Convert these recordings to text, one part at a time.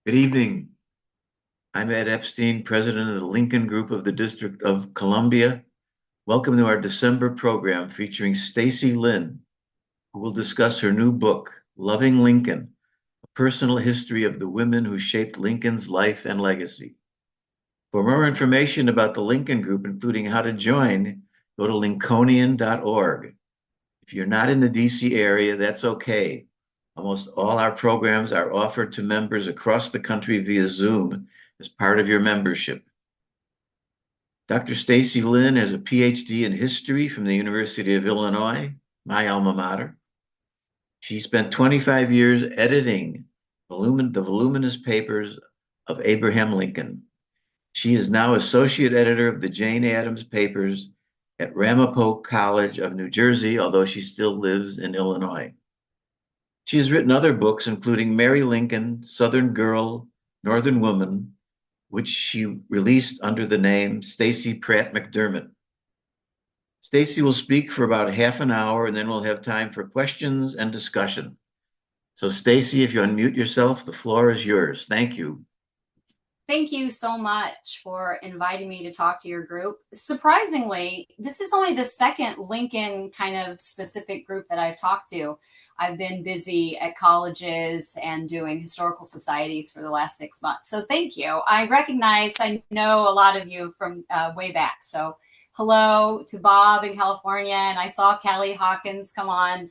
Good evening. I'm Ed Epstein, president of the Lincoln Group of the District of Columbia. Welcome to our December program featuring Stacy Lynn, who will discuss her new book, Loving Lincoln, a personal history of the women who shaped Lincoln's life and legacy. For more information about the Lincoln Group, including how to join, go to lincolnian.org. If you're not in the DC area, that's okay. Almost all our programs are offered to members across the country via Zoom as part of your membership. Dr. Stacy Lynn has a Ph.D. in history from the University of Illinois, my alma mater. She spent 25 years editing the voluminous papers of Abraham Lincoln. She is now associate editor of the Jane Addams papers at Ramapo College of New Jersey, although she still lives in Illinois. She has written other books, including Mary Lincoln, Southern Girl, Northern Woman, which she released under the name Stacy Pratt McDermott. Stacy will speak for about half an hour, and then we'll have time for questions and discussion. So Stacy, if you unmute yourself, the floor is yours. Thank you. Thank you so much for inviting me to talk to your group. Surprisingly, this is only the second Lincoln kind of specific group that I've talked to. I've been busy at colleges and doing historical societies for the last 6 months. So thank you. I know a lot of you from way back. So hello to Bob in California. And I saw Callie Hawkins come on.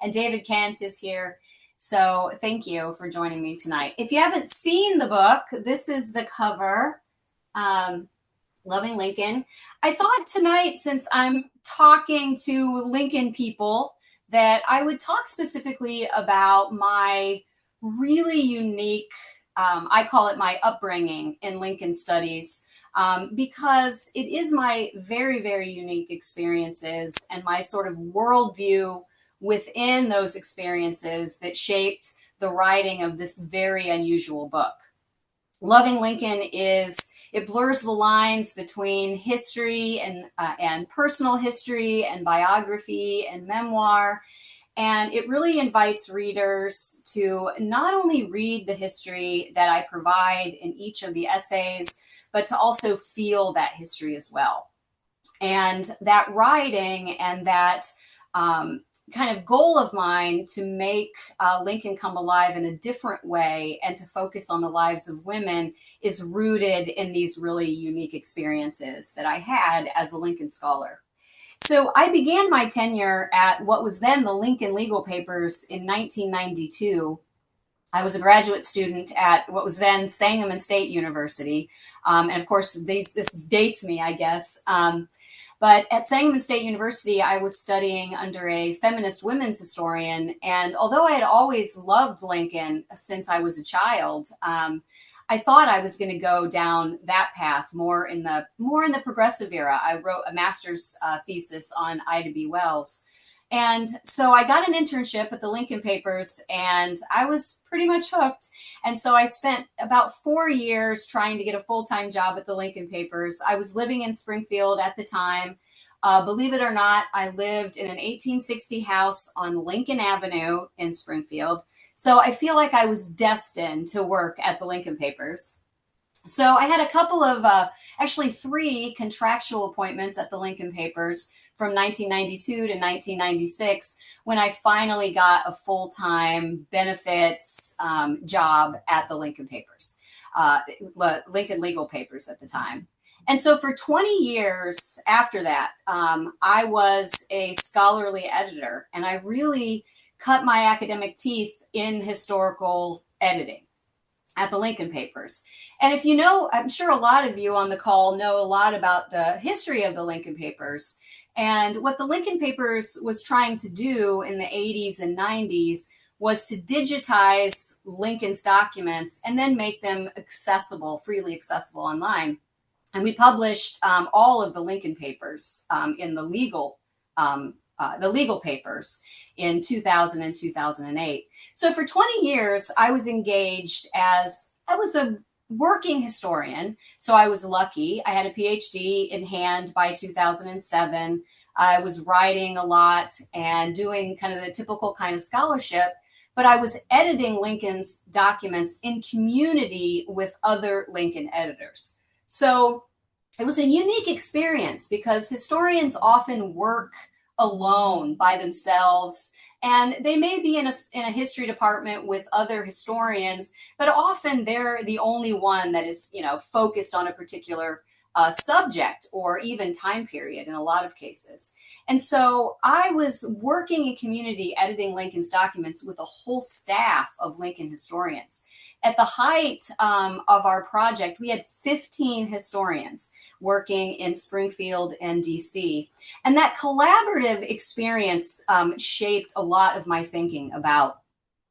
And David Kent is here. So thank you for joining me tonight. If you haven't seen the book, this is the cover, Loving Lincoln. I thought tonight, since I'm talking to Lincoln people, that I would talk specifically about my really unique, I call it my upbringing in Lincoln studies, because it is my very, very unique experiences and my sort of worldview within those experiences that shaped the writing of this very unusual book. Loving Lincoln it blurs the lines between history and personal history and biography and memoir. And it really invites readers to not only read the history that I provide in each of the essays, but to also feel that history as well. And that writing and that kind of goal of mine to make Lincoln come alive in a different way and to focus on the lives of women is rooted in these really unique experiences that I had as a Lincoln scholar. So I began my tenure at what was then the Lincoln Legal Papers in 1992. I was a graduate student at what was then Sangamon State University. And of course, this dates me, I guess. But at Sangamon State University, I was studying under a feminist women's historian. And although I had always loved Lincoln since I was a child, I thought I was going to go down that path more in the progressive era. I wrote a master's thesis on Ida B. Wells. And so I got an internship at the Lincoln Papers and I was pretty much hooked. And so I spent about 4 years trying to get a full-time job at the Lincoln Papers. I was living in Springfield at the time. Believe it or not, I lived in an 1860 house on Lincoln Avenue in Springfield. So I feel like I was destined to work at the Lincoln Papers. So I had a couple of, actually 3 contractual appointments at the Lincoln Papers from 1992 to 1996, when I finally got a full-time benefits job at the Lincoln Papers, Lincoln Legal Papers at the time. And so for 20 years after that, I was a scholarly editor, and I really cut my academic teeth in historical editing at the Lincoln Papers. And if you know, I'm sure a lot of you on the call know a lot about the history of the Lincoln Papers. And what the Lincoln Papers was trying to do in the 80s and 90s was to digitize Lincoln's documents and then make them accessible, freely accessible online. And we published all of the Lincoln Papers in the legal papers in 2000 and 2008. So for 20 years, I was engaged I was a working historian. So I was lucky. I had a PhD in hand by 2007. I was writing a lot and doing kind of the typical kind of scholarship. but I was editing Lincoln's documents in community with other Lincoln editors. So it was a unique experience because historians often work alone by themselves, and they may be in a history department with other historians, but often they're the only one that is, focused on a particular subject or even time period in a lot of cases. And so I was working in community editing Lincoln's documents with a whole staff of Lincoln historians. At the height of our project, we had 15 historians working in Springfield and DC. And that collaborative experience shaped a lot of my thinking about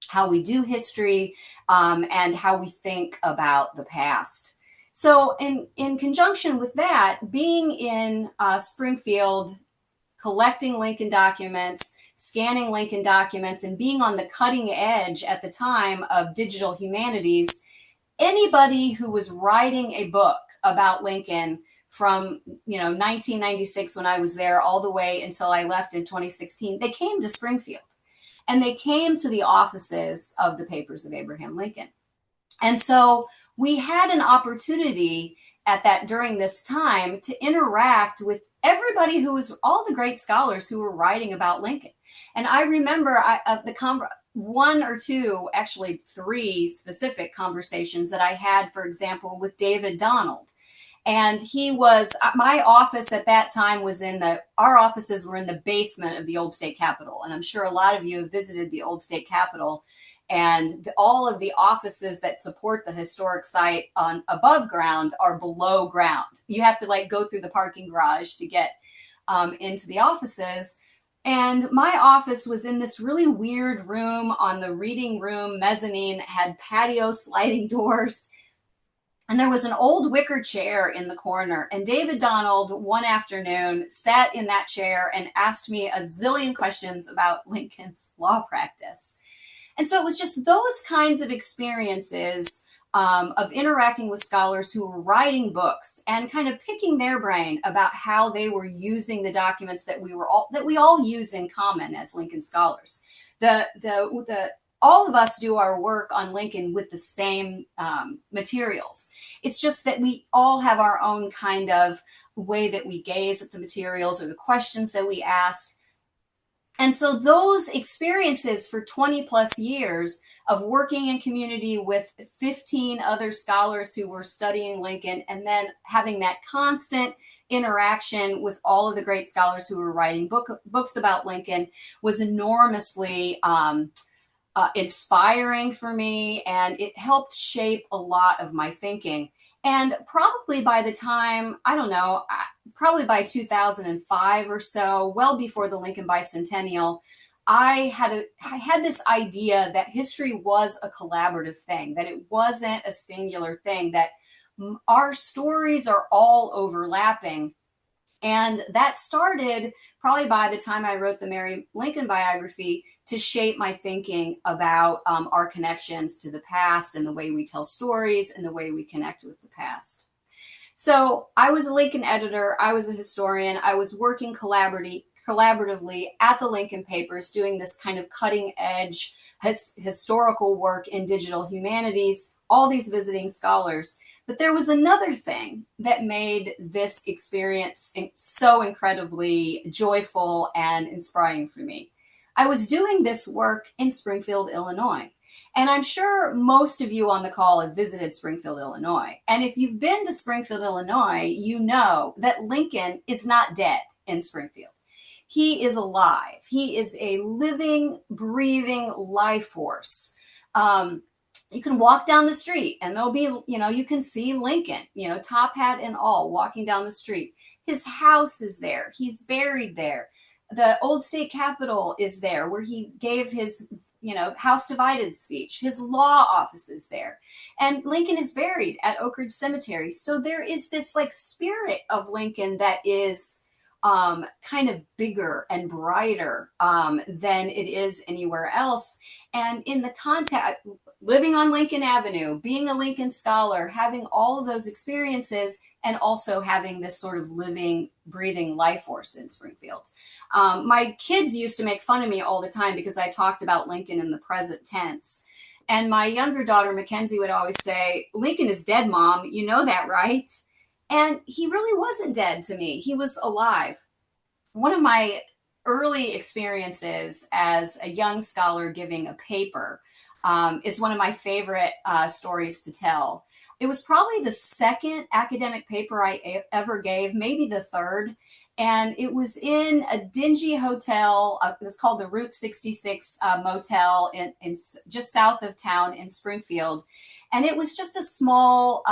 how we do history and how we think about the past. So in conjunction with that, being in Springfield, collecting Lincoln documents, scanning Lincoln documents, and being on the cutting edge at the time of digital humanities, anybody who was writing a book about Lincoln from 1996 when I was there all the way until I left in 2016, they came to Springfield and they came to the offices of the Papers of Abraham Lincoln. And so we had an opportunity during this time to interact with everybody who was all the great scholars who were writing about Lincoln. And I remember one or two, actually three specific conversations that I had, for example, with David Donald. And he was, my office at that time was our offices were in the basement of the old state capitol. And I'm sure a lot of you have visited the old state capitol, and all of the offices that support the historic site on above ground are below ground. You have to go through the parking garage to get into the offices. And my office was in this really weird room on the reading room mezzanine that had patio sliding doors. And there was an old wicker chair in the corner. And David Donald, one afternoon, sat in that chair and asked me a zillion questions about Lincoln's law practice. And so it was just those kinds of experiences of interacting with scholars who were writing books and kind of picking their brain about how they were using the documents that we all use in common as Lincoln scholars. All of us do our work on Lincoln with the same materials. It's just that we all have our own kind of way that we gaze at the materials or the questions that we ask. And so those experiences for 20 plus years of working in community with 15 other scholars who were studying Lincoln, and then having that constant interaction with all of the great scholars who were writing books about Lincoln was enormously inspiring for me, and it helped shape a lot of my thinking. And probably by the time, probably by 2005 or so, well before the Lincoln Bicentennial, I had this idea that history was a collaborative thing, that it wasn't a singular thing, that our stories are all overlapping. And that started probably by the time I wrote the Mary Lincoln biography to shape my thinking about our connections to the past and the way we tell stories and the way we connect with the past. So I was a Lincoln editor. I was a historian. I was working collaboratively at the Lincoln Papers, doing this kind of cutting edge historical work in digital humanities, all these visiting scholars. But there was another thing that made this experience so incredibly joyful and inspiring for me. I was doing this work in Springfield, Illinois. And I'm sure most of you on the call have visited Springfield, Illinois. And if you've been to Springfield, Illinois, you know that Lincoln is not dead in Springfield. He is alive. He is a living, breathing life force. You can walk down the street and there'll be, you can see Lincoln, top hat and all, walking down the street. His house is there. He's buried there. The old state capitol is there where he gave his, House Divided speech. His law office is there. And Lincoln is buried at Oak Ridge Cemetery. So there is this spirit of Lincoln that is kind of bigger and brighter than it is anywhere else. And in the context, living on Lincoln Avenue, being a Lincoln scholar, having all of those experiences, and also having this sort of living, breathing life force in Springfield. My kids used to make fun of me all the time because I talked about Lincoln in the present tense. And my younger daughter, Mackenzie, would always say, Lincoln is dead, Mom. You know that, right? And he really wasn't dead to me. He was alive. One of my early experiences as a young scholar giving a paper is one of my favorite stories to tell. It was probably the second academic paper I ever gave, maybe the third. And it was in a dingy hotel. It was called the Route 66 Motel in just south of town in Springfield. And it was just a small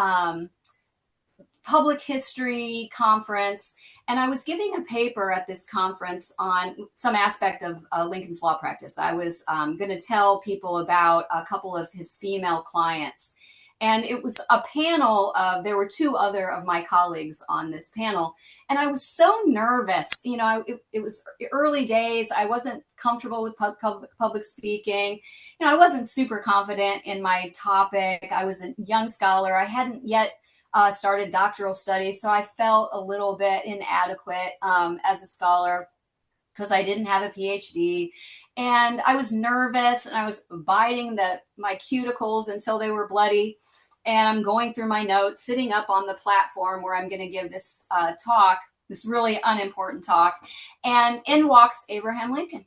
public history conference. And I was giving a paper at this conference on some aspect of Lincoln's law practice. I was going to tell people about a couple of his female clients. And it was a panel of, there were two other of my colleagues on this panel. And I was so nervous. You know, it was early days. I wasn't comfortable with public speaking. You know, I wasn't super confident in my topic. I was a young scholar. I hadn't yet started doctoral studies. So I felt a little bit inadequate as a scholar because I didn't have a PhD. And I was nervous and I was biting my cuticles until they were bloody. And I'm going through my notes, sitting up on the platform where I'm going to give this talk, this really unimportant talk. And in walks Abraham Lincoln.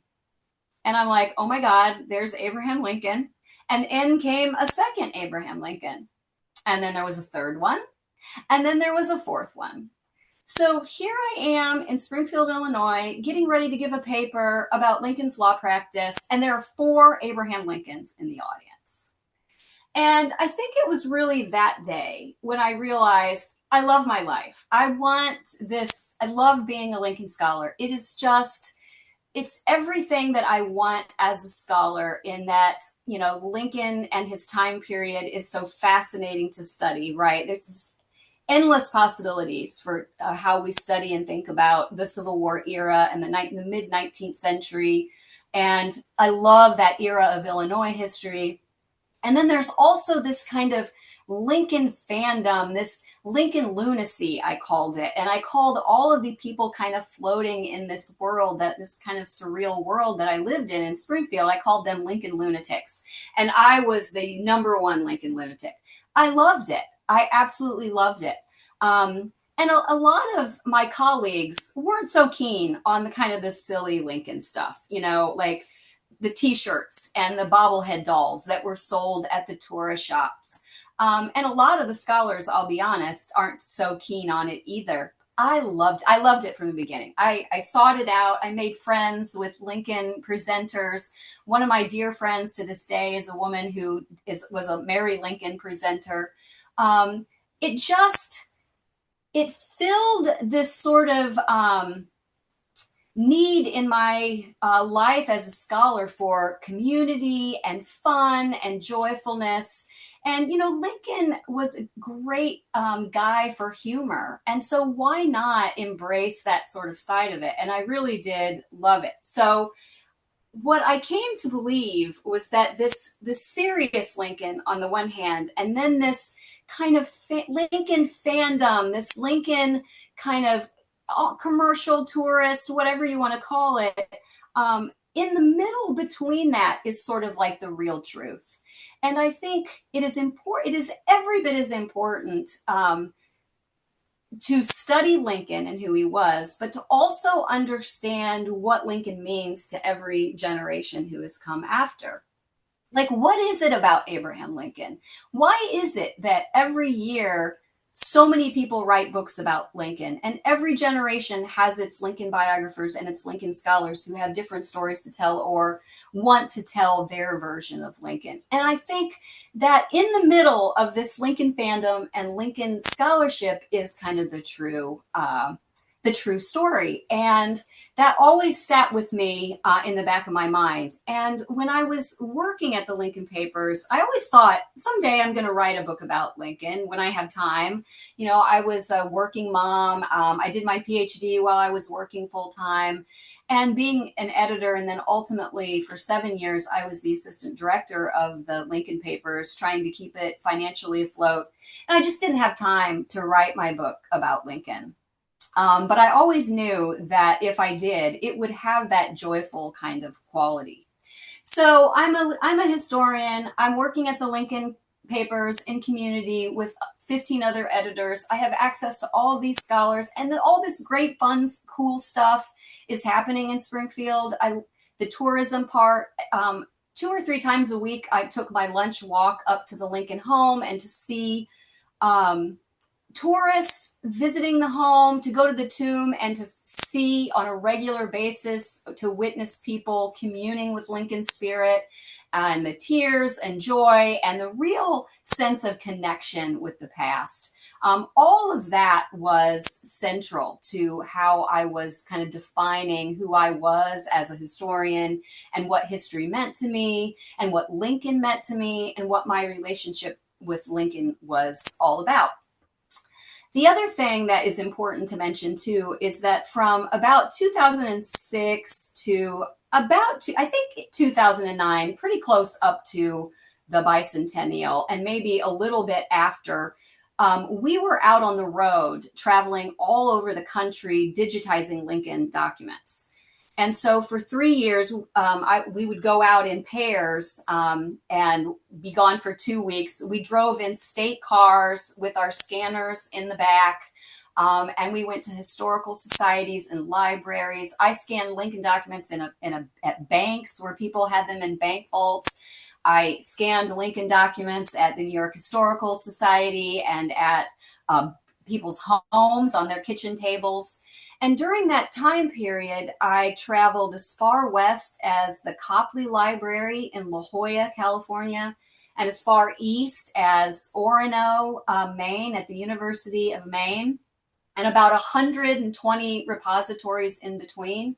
And I'm like, oh my God, there's Abraham Lincoln. And in came a second Abraham Lincoln. And then there was a third one. And then there was a fourth one. So here I am in Springfield, Illinois, getting ready to give a paper about Lincoln's law practice. And there are 4 Abraham Lincolns in the audience. And I think it was really that day when I realized I love my life. I want this. I love being a Lincoln scholar. It is just, it's everything that I want as a scholar, in that, you know, Lincoln and his time period is so fascinating to study, right? There's just endless possibilities for how we study and think about the Civil War era and the mid 19th century. And I love that era of Illinois history. And then there's also this kind of Lincoln fandom, this Lincoln lunacy, I called it. And I called all of the people kind of floating in this world, this kind of surreal world that I lived in Springfield, I called them Lincoln lunatics. And I was the #1 Lincoln lunatic. I loved it. I absolutely loved it. And a lot of my colleagues weren't so keen on the kind of the silly Lincoln stuff, you know, like the t-shirts and the bobblehead dolls that were sold at the tourist shops. And a lot of the scholars, I'll be honest, aren't so keen on it either. I loved it from the beginning. I sought it out. I made friends with Lincoln presenters. One of my dear friends to this day is a woman who was a Mary Lincoln presenter. It filled this sort of need in my life as a scholar for community and fun and joyfulness. And, you know, Lincoln was a great guy for humor. And so why not embrace that sort of side of it? And I really did love it. So what I came to believe was that this serious Lincoln on the one hand, and then this kind of Lincoln fandom, this Lincoln kind of commercial tourist, whatever you want to call it, in the middle between that is sort of like the real truth. And I think it is important, it is every bit as important to study Lincoln and who he was, but to also understand what Lincoln means to every generation who has come after. Like, what is it about Abraham Lincoln? Why is it that every year so many people write books about Lincoln, and every generation has its Lincoln biographers and its Lincoln scholars who have different stories to tell or want to tell their version of Lincoln? And I think that in the middle of this Lincoln fandom and Lincoln scholarship is kind of the true the true story. And that always sat with me in the back of my mind. And when I was working at the Lincoln Papers, I always thought someday I'm going to write a book about Lincoln when I have time. You know, I was a working mom. I did my Ph.D. while I was working full time. And being an editor, and then ultimately for 7 years, I was the assistant director of the Lincoln Papers, trying to keep it financially afloat. And I just didn't have time to write my book about Lincoln. But I always knew that if I did, it would have that joyful kind of quality. So I'm a historian. I'm working at the Lincoln Papers in community with 15 other editors. I have access to all of these scholars, and all this great, fun, cool stuff is happening in Springfield. The tourism part. 2 or 3 times a week, I took my lunch walk up to the Lincoln home and to see tourists visiting the home, to go to the tomb and to see on a regular basis, to witness people communing with Lincoln's spirit and the tears and joy and the real sense of connection with the past. All of that was central to how I was kind of defining who I was as a historian and what history meant to me and what Lincoln meant to me and what my relationship with Lincoln was all about. The other thing that is important to mention too is that from about 2006 to I think 2009, pretty close up to the bicentennial, and maybe a little bit after, we were out on the road traveling all over the country digitizing Lincoln documents. And so for 3 years, we would go out in pairs and be gone for 2 weeks. We drove in state cars with our scanners in the back, and we went to historical societies and libraries. I scanned Lincoln documents at banks where people had them in bank vaults. I scanned Lincoln documents at the New York Historical Society and at people's homes on their kitchen tables. And during that time period, I traveled as far west as the Copley Library in La Jolla, California, and as far east as Orono, Maine, at the University of Maine, and about 120 repositories in between.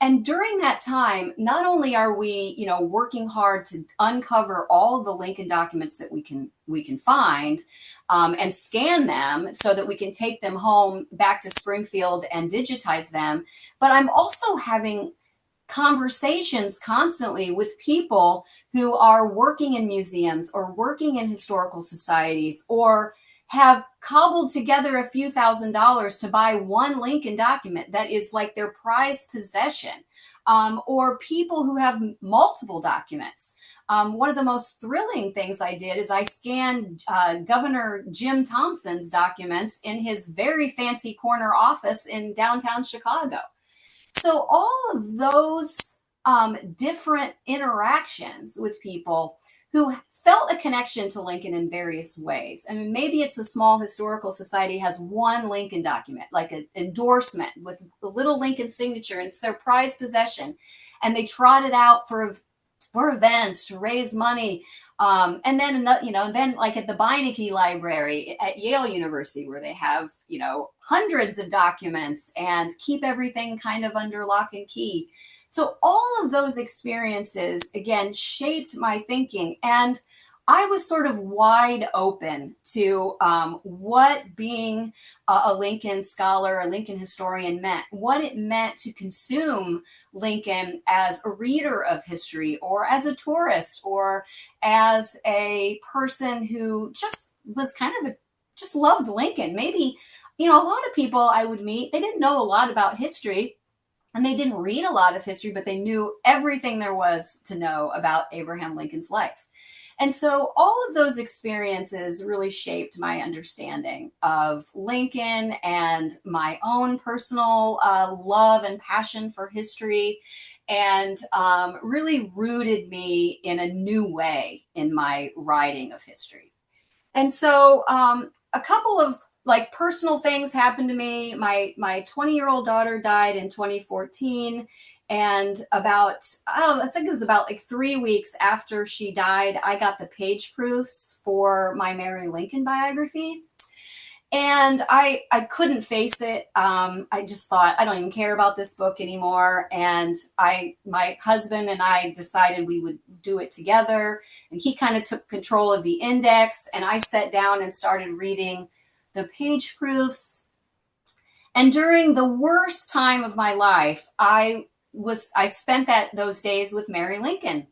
And during that time, not only are we, working hard to uncover all the Lincoln documents that we can find and scan them so that we can take them home back to Springfield and digitize them, but I'm also having conversations constantly with people who are working in museums or working in historical societies or have cobbled together a few $1,000s to buy one Lincoln document that is like their prized possession, or people who have multiple documents. One of the most thrilling things I did is I scanned Governor Jim Thompson's documents in his very fancy corner office in downtown Chicago. So all of those different interactions with people who felt a connection to Lincoln in various ways. I mean, maybe it's a small historical society has one Lincoln document, like an endorsement with a little Lincoln signature, and it's their prized possession. And they trot it out for events to raise money. And then, then like at the Beinecke Library at Yale University, where they have, hundreds of documents and keep everything kind of under lock and key. So all of those experiences, again, shaped my thinking. And I was sort of wide open to what being a Lincoln scholar, a Lincoln historian meant, what it meant to consume Lincoln as a reader of history or as a tourist or as a person who just was just loved Lincoln. Maybe, a lot of people I would meet, they didn't know a lot about history. And they didn't read a lot of history, but they knew everything there was to know about Abraham Lincoln's life. And so all of those experiences really shaped my understanding of Lincoln and my own personal love and passion for history, and really rooted me in a new way in my writing of history. And so a couple of personal things happened to me. My 20-year-old daughter died in 2014. And I think it was about 3 weeks after she died, I got the page proofs for my Mary Lincoln biography. And I couldn't face it. I just thought, I don't even care about this book anymore. And my husband and I decided we would do it together. And he kind of took control of the index. And I sat down and started reading the page proofs. And during the worst time of my life, I spent those days with Mary Lincoln.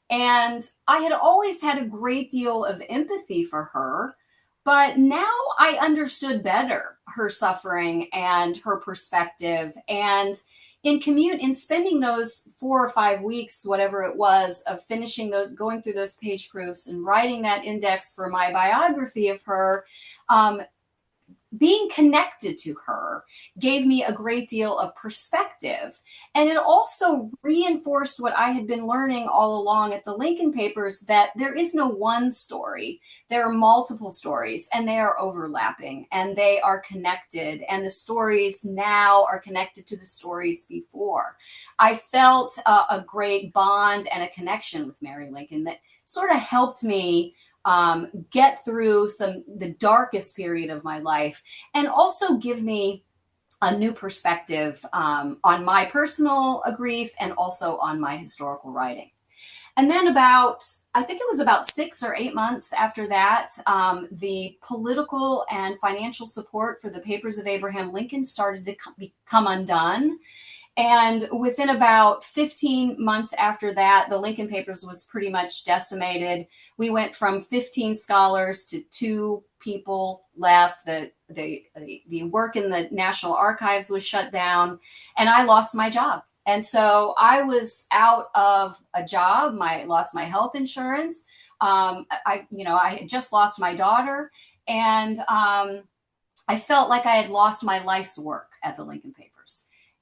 And I had always had a great deal of empathy for her, but now I understood better her suffering and her perspective. And in spending those 4 or 5 weeks, whatever it was, of finishing those, going through those page proofs and writing that index for my biography of her, being connected to her gave me a great deal of perspective. And it also reinforced what I had been learning all along at the Lincoln Papers, that there is no one story. There are multiple stories, and they are overlapping, and they are connected. And the stories now are connected to the stories before. I felt a great bond and a connection with Mary Lincoln that sort of helped me get through the darkest period of my life, and also give me a new perspective on my personal grief and also on my historical writing. And then I think it was about 6 or 8 months after that, the political and financial support for the Papers of Abraham Lincoln started to become undone. And within about 15 months after that, the Lincoln Papers was pretty much decimated. We went from 15 scholars to 2 people left. The work in the National Archives was shut down, and I lost my job. And so I was out of a job. I lost my health insurance. I had just lost my daughter, and I felt like I had lost my life's work at the Lincoln Papers.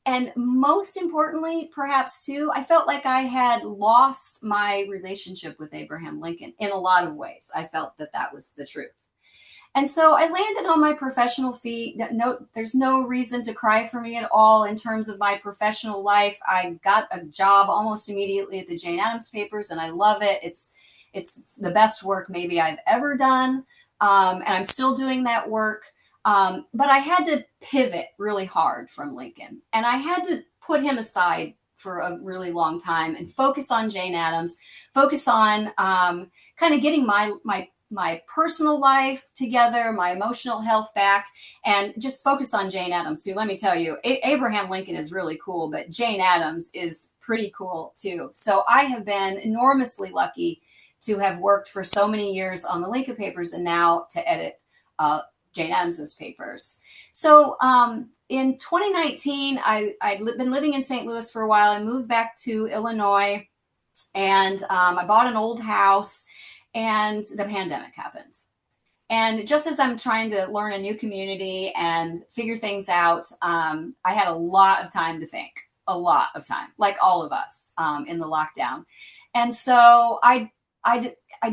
And most importantly, perhaps too, I felt like I had lost my relationship with Abraham Lincoln in a lot of ways. I felt that was the truth. And so I landed on my professional feet. There's no reason to cry for me at all in terms of my professional life. I got a job almost immediately at the Jane Addams Papers, and I love it. It's the best work maybe I've ever done, and I'm still doing that work. But I had to pivot really hard from Lincoln, and I had to put him aside for a really long time and focus on Jane Addams, focus on kind of getting my personal life together, my emotional health back, and just focus on Jane Addams too. Let me tell you, Abraham Lincoln is really cool, but Jane Addams is pretty cool too. So I have been enormously lucky to have worked for so many years on the Lincoln Papers, and now to edit Jane Addams's papers. So in 2019, I'd been living in St. Louis for a while. I moved back to Illinois, and I bought an old house, and the pandemic happened. And just as I'm trying to learn a new community and figure things out, I had a lot of time to think, a lot of time, like all of us in the lockdown. And so I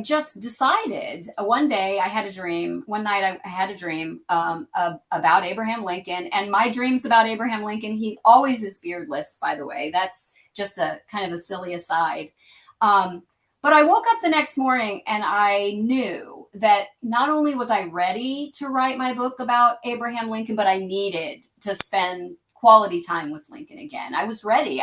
just decided one day I had a dream. One night I had a dream about Abraham Lincoln, and my dreams about Abraham Lincoln, he always is beardless, by the way. That's just a kind of a silly aside. But I woke up the next morning and I knew that not only was I ready to write my book about Abraham Lincoln, but I needed to spend quality time with Lincoln again. I was ready.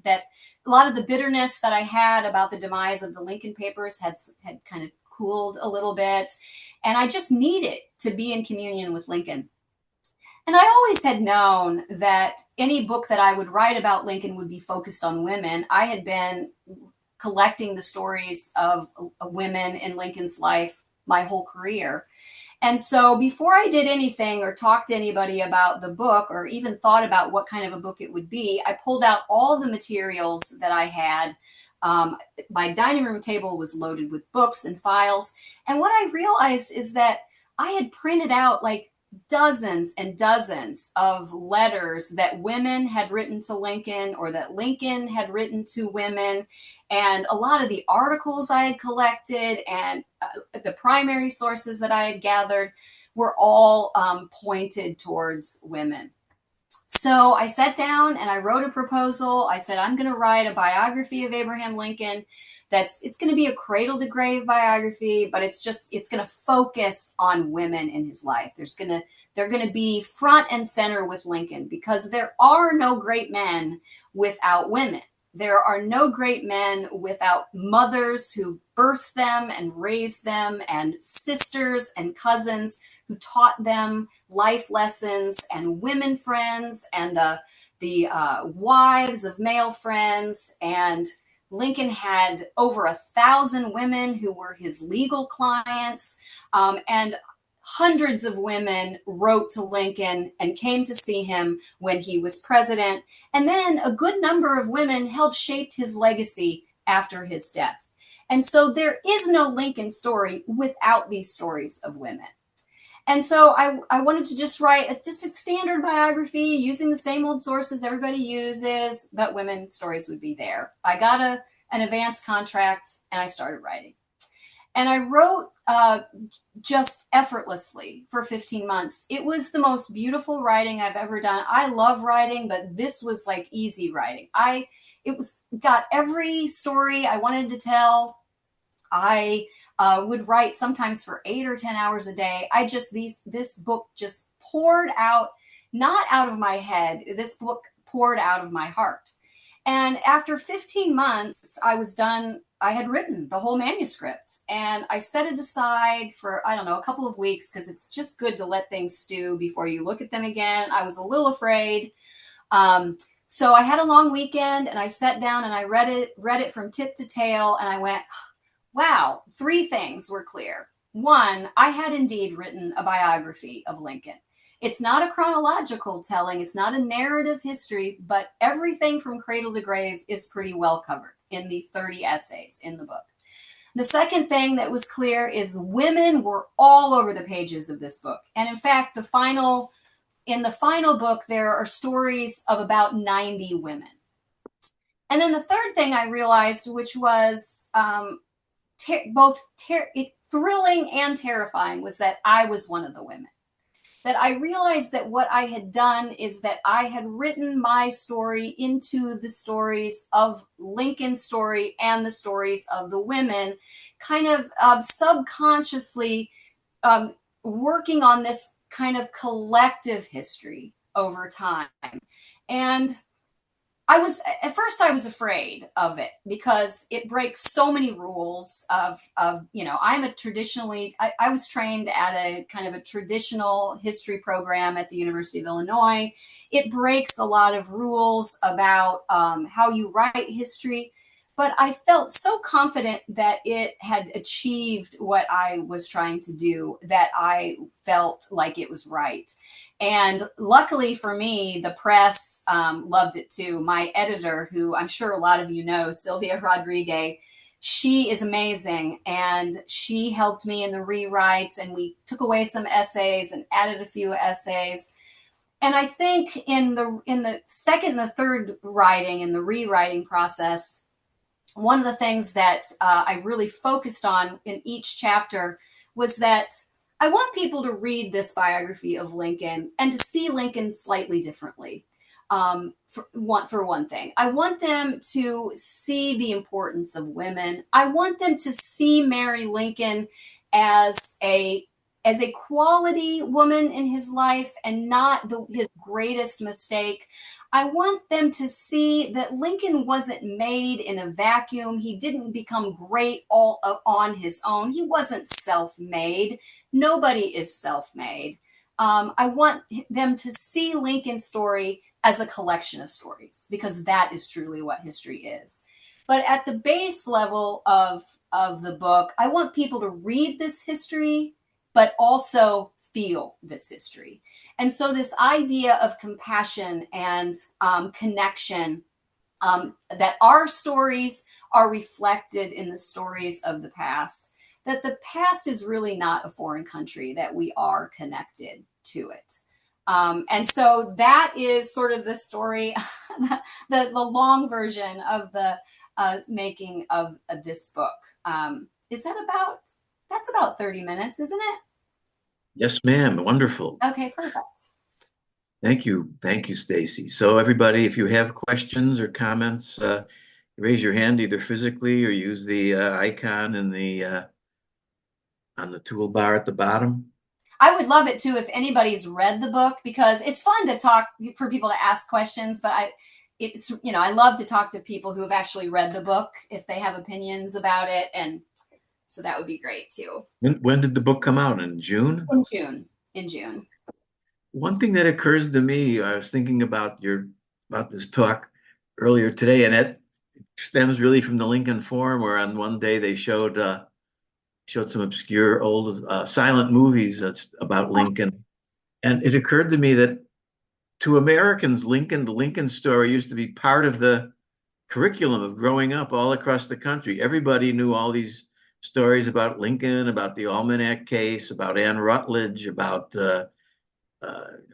That a lot of the bitterness that I had about the demise of the Lincoln Papers had kind of cooled a little bit, and I just needed to be in communion with Lincoln. And I always had known that any book that I would write about Lincoln would be focused on women. I had been collecting the stories of women in Lincoln's life my whole career. And so before I did anything or talked to anybody about the book or even thought about what kind of a book it would be, I pulled out all the materials that I had. My dining room table was loaded with books and files. And what I realized is that I had printed out like dozens and dozens of letters that women had written to Lincoln, or that Lincoln had written to women. And a lot of the articles I had collected and the primary sources that I had gathered were all pointed towards women. So I sat down and I wrote a proposal. I said, I'm going to write a biography of Abraham Lincoln. It's going to be a cradle to grave biography, but it's going to focus on women in his life. They're going to be front and center with Lincoln, because there are no great men without women. There are no great men without mothers who birthed them and raised them, and sisters and cousins who taught them life lessons, and women friends, and the wives of male friends. And Lincoln had over 1,000 women who were his legal clients, and hundreds of women wrote to Lincoln and came to see him when he was president. And then a good number of women helped shape his legacy after his death. And so there is no Lincoln story without these stories of women. And so I wanted to just write just a standard biography using the same old sources everybody uses, but women's stories would be there. I got an advance contract and I started writing. And I wrote just effortlessly for 15 months. It was the most beautiful writing I've ever done. I love writing, but this was like easy writing. It was got every story I wanted to tell. I would write sometimes for 8 or 10 hours a day. This book just poured out, not out of my head. This book poured out of my heart. And after 15 months, I was done. I had written the whole manuscript, and I set it aside for, I don't know, a couple of weeks, because it's just good to let things stew before you look at them again. I was a little afraid. So I had a long weekend, and I sat down and I read it from tip to tail, and I went, wow, 3 things were clear. One, I had indeed written a biography of Lincoln. It's not a chronological telling, it's not a narrative history, but everything from cradle to grave is pretty well covered in the 30 essays in the book. The second thing that was clear is women were all over the pages of this book. And in fact, in the final book, there are stories of about 90 women. And then the third thing I realized, which was both thrilling and terrifying, was that I was one of the women. That I realized that what I had done is that I had written my story into the stories of Lincoln's story and the stories of the women, kind of subconsciously working on this kind of collective history over time. And at first I was afraid of it, because it breaks so many rules of I'm I was trained at a kind of a traditional history program at the University of Illinois. It breaks a lot of rules about how you write history, but I felt so confident that it had achieved what I was trying to do, that I felt like it was right. And luckily for me, the press loved it too. My editor, who I'm sure a lot of you know, Sylvia Rodriguez, she is amazing. And she helped me in the rewrites, and we took away some essays and added a few essays. And I think in the second and the third writing, in the rewriting process, one of the things that I really focused on in each chapter was that I want people to read this biography of Lincoln and to see Lincoln slightly differently. For one thing, I want them to see the importance of women. I want them to see Mary Lincoln as a quality woman in his life, and not his greatest mistake. I want them to see that Lincoln wasn't made in a vacuum. He didn't become great all on his own. He wasn't self-made. Nobody is self-made. I want them to see Lincoln's story as a collection of stories, because that is truly what history is. But at the base level of the book, I want people to read this history, but also feel this history. And so this idea of compassion and connection, that our stories are reflected in the stories of the past, that the past is really not a foreign country, that we are connected to it. And so that is sort of the story, the long version of the making of this book. That's about 30 minutes, isn't it? Yes, ma'am. Wonderful. Okay, perfect. Thank you, Stacy. So everybody, if you have questions or comments, raise your hand either physically or use the icon in the on the toolbar at the bottom. I would love it too if anybody's read the book, because it's fun to talk for people to ask questions, but it's, I love to talk to people who have actually read the book if they have opinions about it. And so that would be great too. When did the book come out? In June? In June. In June. One thing that occurs to me, I was thinking about this talk earlier today, and it stems really from the Lincoln Forum, where on one day they showed some obscure old silent movies that's about Lincoln. And it occurred to me that to Americans, the Lincoln story used to be part of the curriculum of growing up all across the country. Everybody knew all these stories about Lincoln, about the Almanac case, about Ann Rutledge, about uh,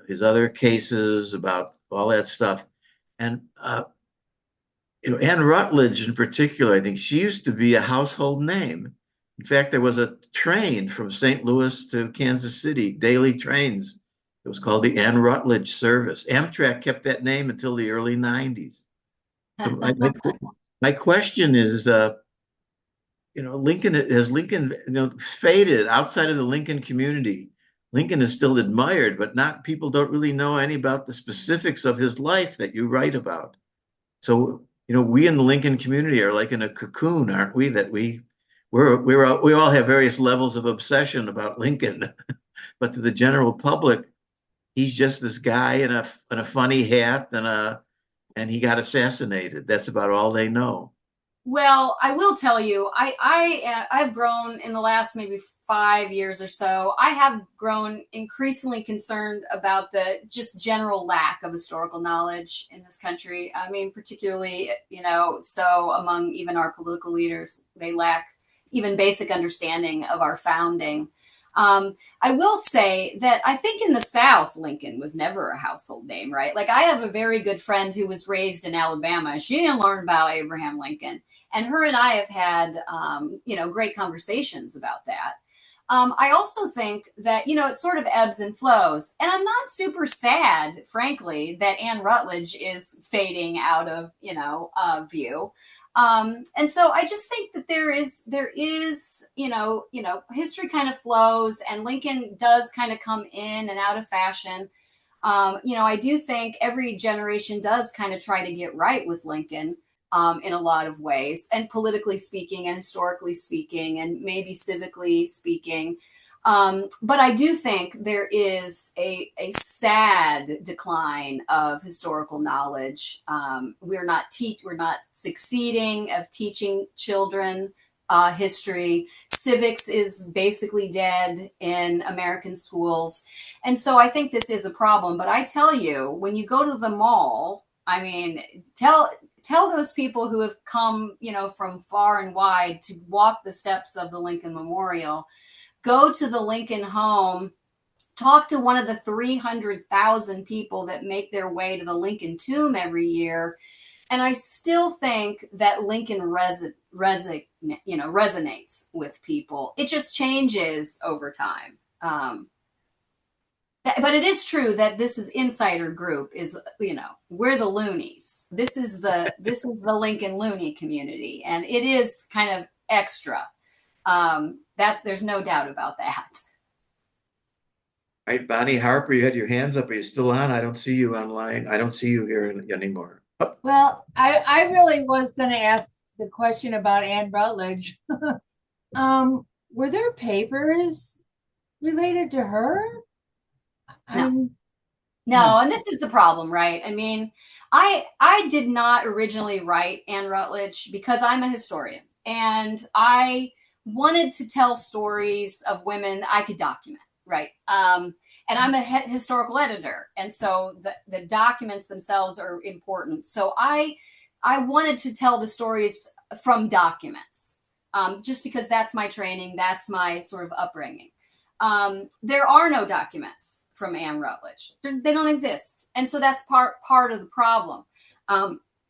his other cases, about all that stuff. And Ann Rutledge in particular, I think she used to be a household name. In fact, there was a train from St. Louis to Kansas City, daily trains. It was called the Ann Rutledge Service. Amtrak kept that name until the early 90s. So my question is, Lincoln, faded outside of the Lincoln community? Lincoln is still admired, but not people don't really know any about the specifics of his life that you write about. So, we in the Lincoln community are like in a cocoon, aren't we? That we all have various levels of obsession about Lincoln, but to the general public, he's just this guy in a funny hat and he got assassinated. That's about all they know. Well, I will tell you, I've grown in the last maybe 5 years or so. I have grown increasingly concerned about the just general lack of historical knowledge in this country. I mean, particularly, so among even our political leaders, they lack even basic understanding of our founding. I will say that I think in the South, Lincoln was never a household name, right? Like I have a very good friend who was raised in Alabama. She didn't learn about Abraham Lincoln, and her and I have had, great conversations about that. I also think that, it sort of ebbs and flows. And I'm not super sad, frankly, that Ann Rutledge is fading out of, view. And so I just think that there is, history kind of flows, and Lincoln does kind of come in and out of fashion. I do think every generation does kind of try to get right with Lincoln, in a lot of ways, and politically speaking, and historically speaking, and maybe civically speaking. But I do think there is a sad decline of historical knowledge. We're not succeeding of teaching children history. Civics is basically dead in American schools, and so I think this is a problem. But I tell you, when you go to the mall, I mean, tell those people who have come, from far and wide to walk the steps of the Lincoln Memorial, go to the Lincoln home, talk to one of the 300,000 people that make their way to the Lincoln tomb every year. And I still think that Lincoln resonates with people. It just changes over time. But it is true that this is insider group is, we're the loonies. This is the Lincoln loony community, and it is kind of extra. There's no doubt about that. All right, Bonnie Harper, you had your hands up. Are you still on? I don't see you online. I don't see you here anymore. Oh, Well, I really was going to ask the question about Ann Rutledge. Were there papers related to her? No. No. No, and this is the problem, right? I mean, I did not originally write Ann Rutledge because I'm a historian, and I wanted to tell stories of women I could document, right? And I'm a historical editor, and so the documents themselves are important. So I wanted to tell the stories from documents, just because that's my training, that's my sort of upbringing. There are no documents from Ann Rutledge. They don't exist. And so that's part of the problem.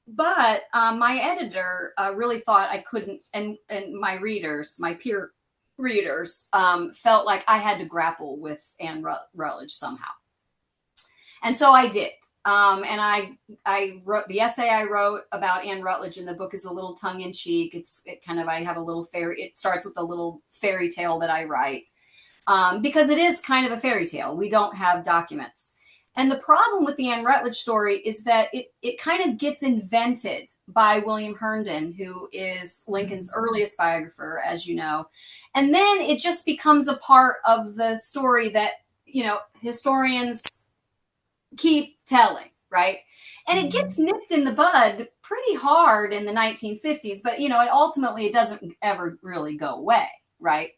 But my editor really thought I couldn't, and my readers, my peer readers, felt like I had to grapple with Ann Rutledge somehow. And so I did. And I wrote the essay I wrote about Ann Rutledge in the book is a little tongue in cheek. I have a little it starts with a little fairy tale that I write. Because it is kind of a fairy tale. We don't have documents. And the problem with the Ann Rutledge story is that it kind of gets invented by William Herndon, who is Lincoln's earliest biographer, as you know. And then it just becomes a part of the story that, historians keep telling, right? And it gets nipped in the bud pretty hard in the 1950s, but, ultimately it doesn't ever really go away, right?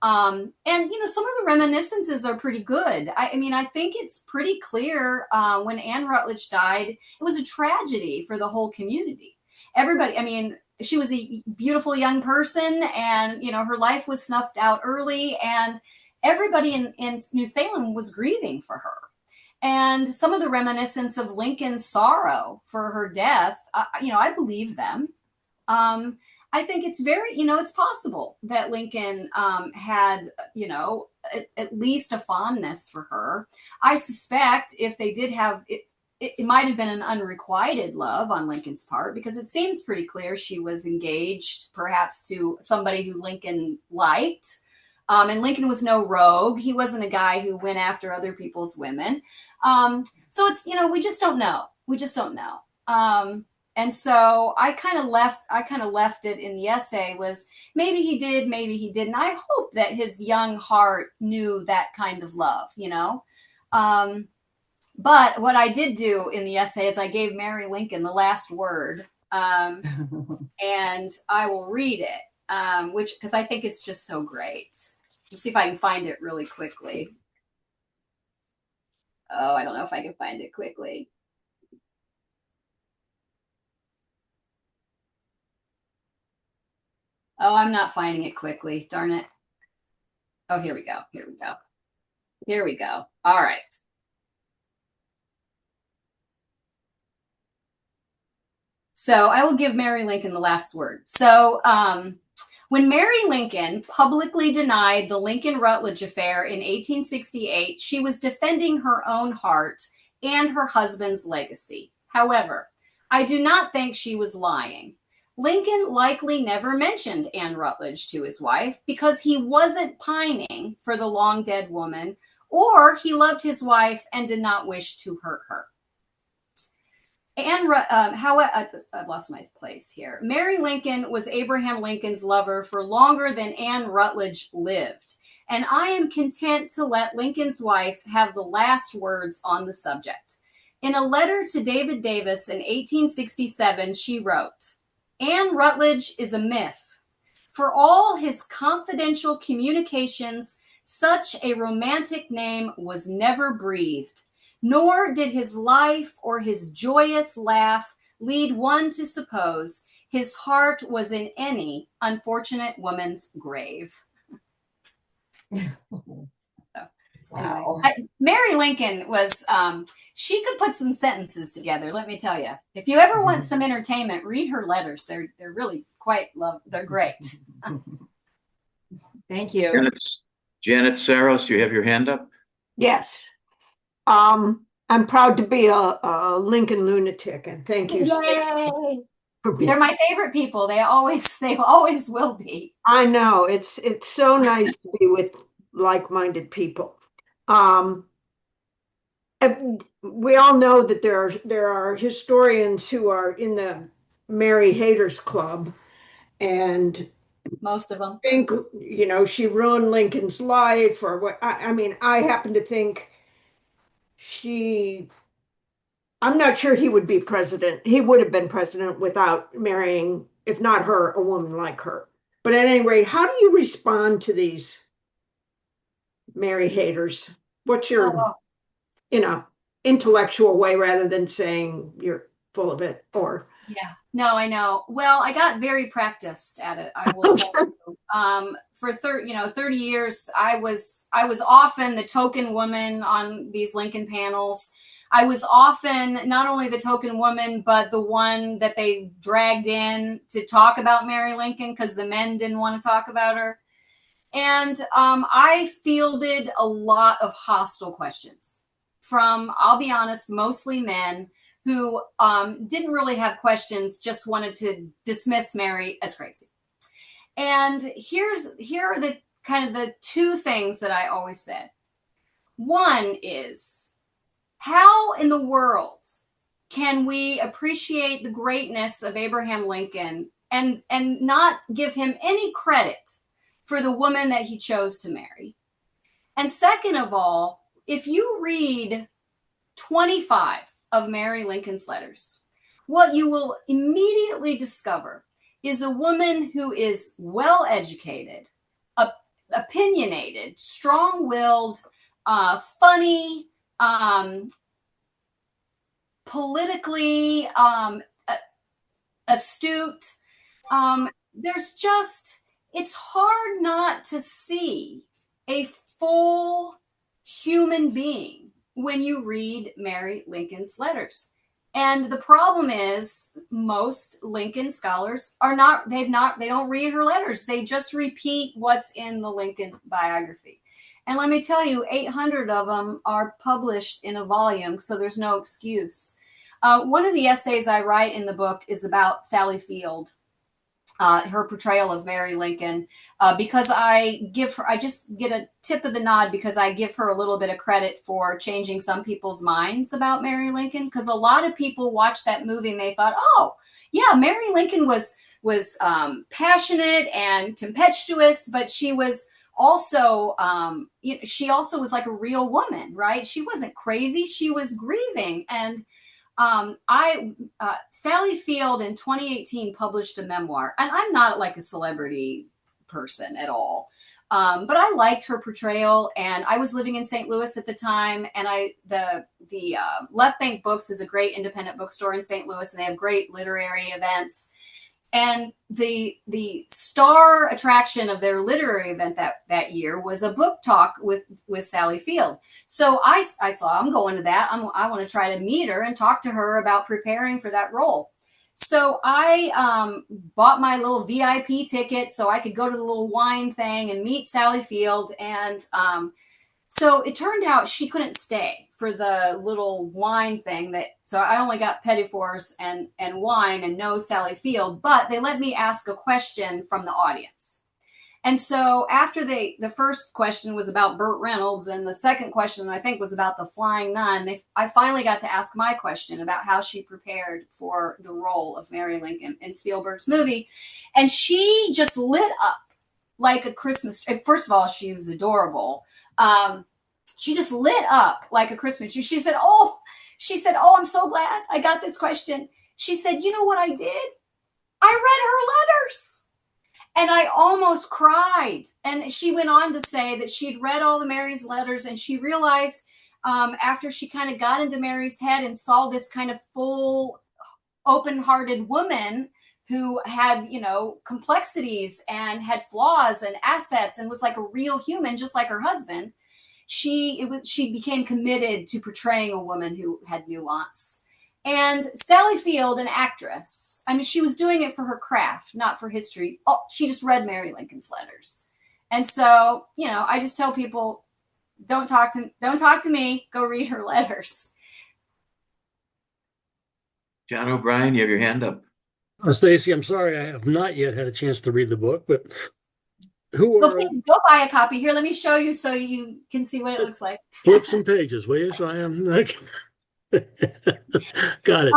And some of the reminiscences are pretty good. I think it's pretty clear when Ann Rutledge died, it was a tragedy for the whole community. Everybody, she was a beautiful young person, and her life was snuffed out early, and everybody in New Salem was grieving for her. And some of the reminiscence of Lincoln's sorrow for her death, I believe them. I think it's very, it's possible that Lincoln had, at least a fondness for her. I suspect if they did have it, it might have been an unrequited love on Lincoln's part, because it seems pretty clear she was engaged perhaps to somebody who Lincoln liked. And Lincoln was no rogue. He wasn't a guy who went after other people's women. So it's, we just don't know. We just don't know. And so I kind of left it in the essay was maybe he did, maybe he didn't. I hope that his young heart knew that kind of love, But what I did do in the essay is I gave Mary Lincoln the last word, and I will read it, because I think it's just so great. Let's see if I can find it really quickly. Oh, I don't know if I can find it quickly. Oh, I'm not finding it quickly. Darn it. Oh, here we go. Here we go. Here we go. All right. So I will give Mary Lincoln the last word. So when Mary Lincoln publicly denied the Lincoln-Rutledge affair in 1868, she was defending her own heart and her husband's legacy. However, I do not think she was lying. Lincoln likely never mentioned Ann Rutledge to his wife because he wasn't pining for the long dead woman, or he loved his wife and did not wish to hurt her. I've lost my place here. Mary Lincoln was Abraham Lincoln's lover for longer than Ann Rutledge lived, and I am content to let Lincoln's wife have the last words on the subject. In a letter to David Davis in 1867, she wrote, "Ann Rutledge is a myth. For all his confidential communications, such a romantic name was never breathed. Nor did his life or his joyous laugh lead one to suppose his heart was in any unfortunate woman's grave." Wow. Anyway, Mary Lincoln was, she could put some sentences together, let me tell you. If you ever want some entertainment, read her letters. They're really they're great. Thank you. Janet Saros, you have your hand up? Yes. I'm proud to be a Lincoln lunatic, and thank you. Yay! For being. They're my favorite people. They always will be. I know it's so nice to be with like-minded people. We all know that there are historians who are in the Mary Haters Club, and Most of them think she ruined Lincoln's life, or what. I happen to think I'm not sure he would be president. He would have been president without marrying, if not her, a woman like her. But at any rate, how do you respond to these Mary haters? What's your, intellectual way, rather than saying you're full of it? Or yeah, no, I know. Well, I got very practiced at it. I will tell you. For 30 years, I was often the token woman on these Lincoln panels. I was often not only the token woman, but the one that they dragged in to talk about Mary Lincoln because the men didn't want to talk about her. And I fielded a lot of hostile questions from, I'll be honest, mostly men who didn't really have questions, just wanted to dismiss Mary as crazy. And here are the kind of the two things that I always said. One is, how in the world can we appreciate the greatness of Abraham Lincoln and not give him any credit for the woman that he chose to marry? And second of all, if you read 25 of Mary Lincoln's letters, what you will immediately discover is a woman who is well-educated, opinionated, strong-willed, funny, politically astute. It's hard not to see a full human being when you read Mary Lincoln's letters. And the problem is most Lincoln scholars they don't read her letters. They just repeat what's in the Lincoln biography. And let me tell you, 800 of them are published in a volume, so there's no excuse. One of the essays I write in the book is about Sally Field, her portrayal of Mary Lincoln, because I just get a tip of the nod because I give her a little bit of credit for changing some people's minds about Mary Lincoln. Because a lot of people watched that movie and they thought, oh, yeah, Mary Lincoln was passionate and tempestuous, but she was also, she also was like a real woman, right? She wasn't crazy. She was grieving. And Sally Field in 2018 published a memoir, and I'm not like a celebrity person at all. But I liked her portrayal, and I was living in St. Louis at the time. And the Left Bank Books is a great independent bookstore in St. Louis, and they have great literary events. And the star attraction of their literary event that year was a book talk with Sally Field. So I thought, I'm going to that. I want to try to meet her and talk to her about preparing for that role. So I bought my little VIP ticket so I could go to the little wine thing and meet Sally Field. And so it turned out she couldn't stay for the little wine thing. So I only got petit fours and wine and no Sally Field, but they let me ask a question from the audience. And so after the first question was about Burt Reynolds, and the second question I think was about the Flying Nun, I finally got to ask my question about how she prepared for the role of Mary Lincoln in Spielberg's movie. And she just lit up like a Christmas tree. First of all, she was adorable. She just lit up like a Christmas tree. She said, oh, I'm so glad I got this question. She said, you know what I did? I read her letters. And I almost cried. And she went on to say that she'd read all the Mary's letters, and she realized after she kind of got into Mary's head and saw this kind of full, open-hearted woman who had, complexities and had flaws and assets and was like a real human, just like her husband. She became committed to portraying a woman who had nuance. And Sally Field, an actress, I mean, she was doing it for her craft, not for history. Oh, she just read Mary Lincoln's letters. And so, I just tell people, don't talk to me, go read her letters. John O'Brien, you have your hand up. Stacy, I'm sorry, I have not yet had a chance to read the book, but please go buy a copy. Here, let me show you so you can see what it looks like. Flip some pages, will you? So I am got it.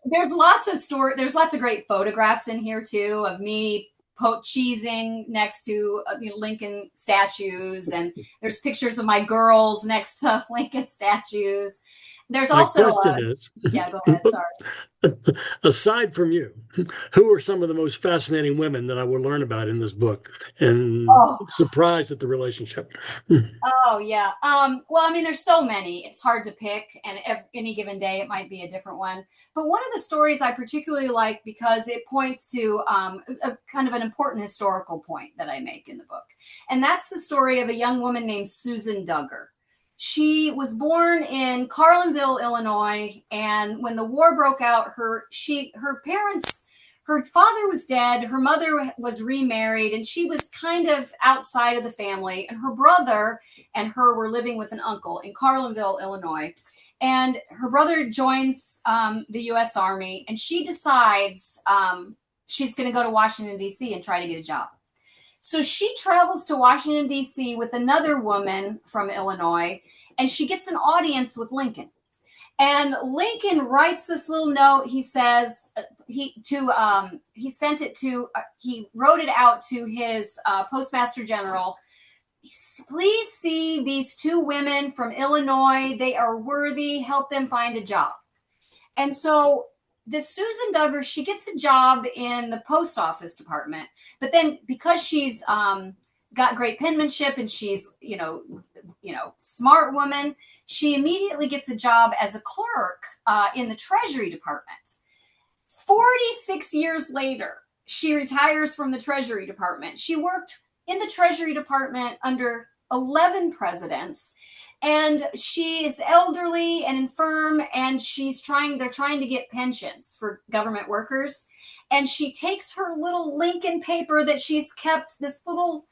There's lots of great photographs in here too of me cheesing next to Lincoln statues, and there's pictures of my girls next to Lincoln statues. There's also yeah, go ahead. Sorry. Aside from you, who are some of the most fascinating women that I will learn about in this book? And surprised at the relationship. Oh yeah. Well, I mean, there's so many. It's hard to pick, and any given day it might be a different one. But one of the stories I particularly like because it points to a kind of an important historical point that I make in the book, and that's the story of a young woman named Susan Duggar. She was born in Carlinville, Illinois, and when the war broke out, her father was dead, her mother was remarried, and she was kind of outside of the family, and her brother and her were living with an uncle in Carlinville, Illinois. And her brother joins the U.S. Army, and she decides she's going to go to Washington, D.C. and try to get a job. So she travels to Washington, D.C. with another woman from Illinois, and she gets an audience with Lincoln. And Lincoln writes this little note. He says he wrote it out to his postmaster general. Please see these two women from Illinois. They are worthy. Help them find a job. And so this Susan Duggar, she gets a job in the post office department. But then because she's got great penmanship and she's, smart woman, she immediately gets a job as a clerk in the Treasury Department. 46 years later, she retires from the Treasury Department. She worked in the Treasury Department under 11 presidents, and she is elderly and infirm, and they're trying to get pensions for government workers. And she takes her little Lincoln paper that she's kept, this little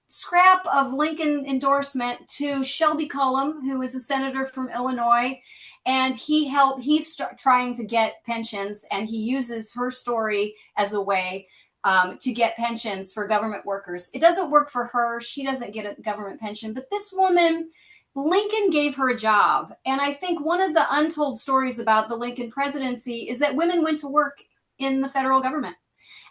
scrap of Lincoln endorsement, to Shelby Cullom, who is a senator from Illinois. And he's trying to get pensions, and he uses her story as a way to get pensions for government workers. It doesn't work for her. She doesn't get a government pension. But this woman, Lincoln gave her a job. And I think one of the untold stories about the Lincoln presidency is that women went to work in the federal government.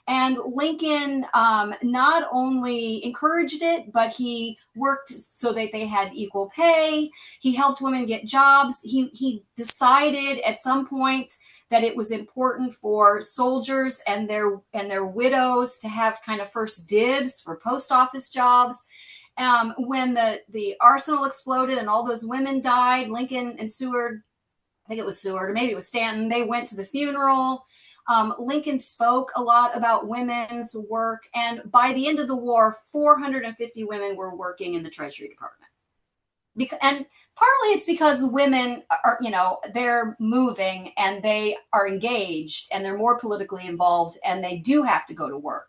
And Lincoln not only encouraged it, but he worked so that they had equal pay. He helped women get jobs. He decided at some point that it was important for soldiers and their widows to have kind of first dibs for post office jobs. When the arsenal exploded and all those women died, Lincoln and Seward, I think it was Seward, or maybe it was Stanton, they went to the funeral. Lincoln spoke a lot about women's work. And by the end of the war, 450 women were working in the Treasury Department. And partly it's because women are, they're moving and they are engaged and they're more politically involved and they do have to go to work.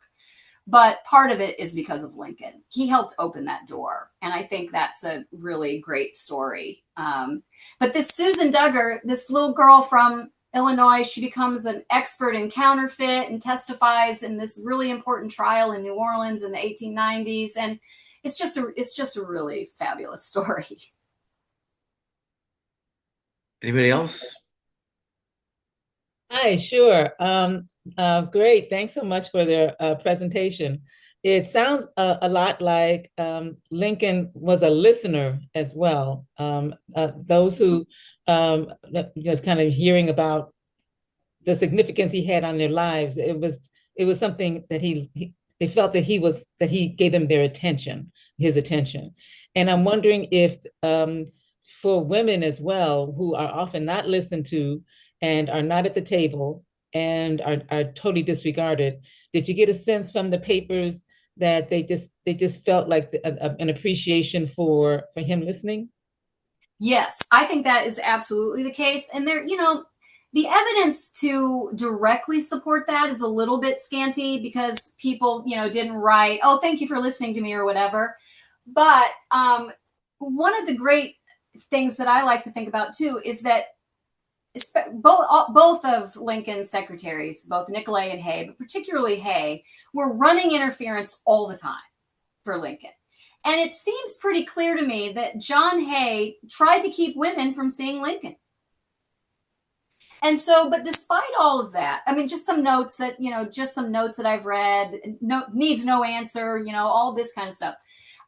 But part of it is because of Lincoln. He helped open that door. And I think that's a really great story. But this Susan Duggar, this little girl from Illinois, she becomes an expert in counterfeit and testifies in this really important trial in New Orleans in the 1890s. And it's just a really fabulous story. Anybody else? Hi, sure. Great. Thanks so much for their presentation. It sounds a lot like Lincoln was a listener as well. Those who just kind of hearing about the significance he had on their lives, it was something that they felt that he gave them his attention. And I'm wondering if for women as well, who are often not listened to and are not at the table and are totally disregarded, did you get a sense from the papers that they just felt like an appreciation for him listening? Yes, I think that is absolutely the case. And there, the evidence to directly support that is a little bit scanty because people, didn't write, "Oh, thank you for listening to me," or whatever. But one of the great things that I like to think about too is that both of Lincoln's secretaries, both Nicolay and Hay, but particularly Hay, were running interference all the time for Lincoln. And it seems pretty clear to me that John Hay tried to keep women from seeing Lincoln. And so, but despite all of that, I mean, just some notes that I've read, needs no answer, all this kind of stuff.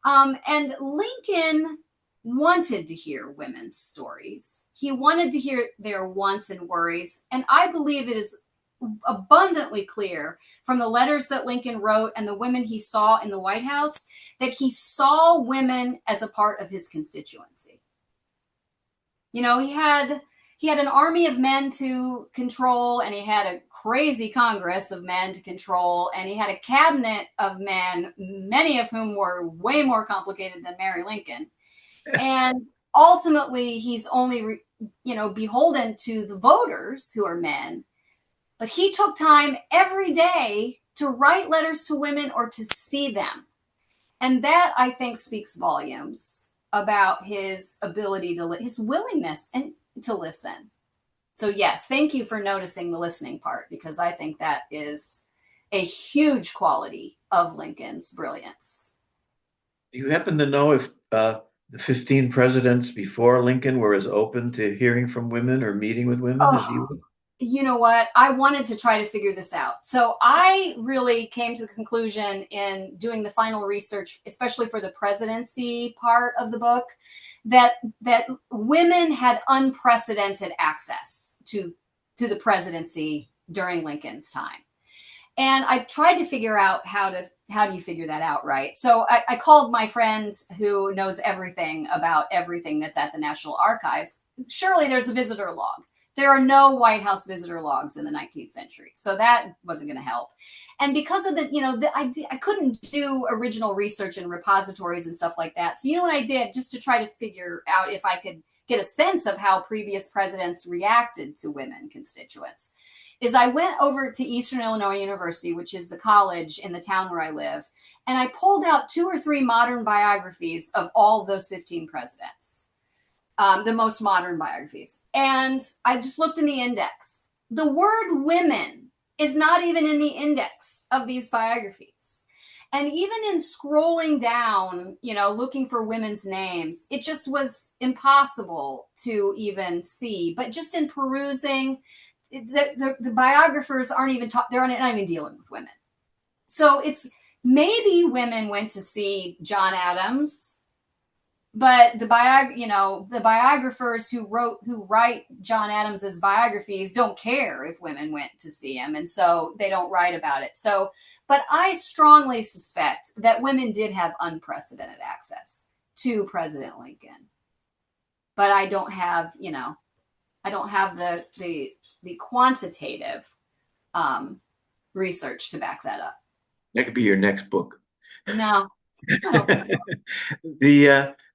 And Lincoln wanted to hear women's stories. He wanted to hear their wants and worries. And I believe it is abundantly clear from the letters that Lincoln wrote and the women he saw in the White House that he saw women as a part of his constituency. He had an army of men to control, and he had a crazy Congress of men to control, and he had a cabinet of men, many of whom were way more complicated than Mary Lincoln. And ultimately, he's only, beholden to the voters who are men. But he took time every day to write letters to women or to see them. And that, I think, speaks volumes. about his ability to, his willingness and to listen. So yes, thank you for noticing the listening part, because I think that is a huge quality of Lincoln's brilliance. Do you happen to know if the 15 presidents before Lincoln were as open to hearing from women or meeting with women as he was? You know what? I wanted to try to figure this out. So I really came to the conclusion in doing the final research, especially for the presidency part of the book, that women had unprecedented access to the presidency during Lincoln's time. And I tried to figure out how do you figure that out, right? So I called my friend who knows everything about everything that's at the National Archives. Surely there's a visitor log. There are no White House visitor logs in the 19th century. So that wasn't going to help. And because of I couldn't do original research in repositories and stuff like that. So you know what I did, just to try to figure out if I could get a sense of how previous presidents reacted to women constituents, is I went over to Eastern Illinois University, which is the college in the town where I live, and I pulled out 2 or 3 modern biographies of all of those 15 presidents. The most modern biographies. And I just looked in the index. The word women is not even in the index of these biographies. And even in scrolling down, looking for women's names, it just was impossible to even see. But just in perusing, the biographers aren't even they're not even dealing with women. So it's maybe women went to see John Addams, but the biographers who write John Adams's biographies don't care if women went to see him, and so they don't write about it. So, but I strongly suspect that women did have unprecedented access to President Lincoln. But I don't have, the quantitative research to back that up. That could be your next book. No.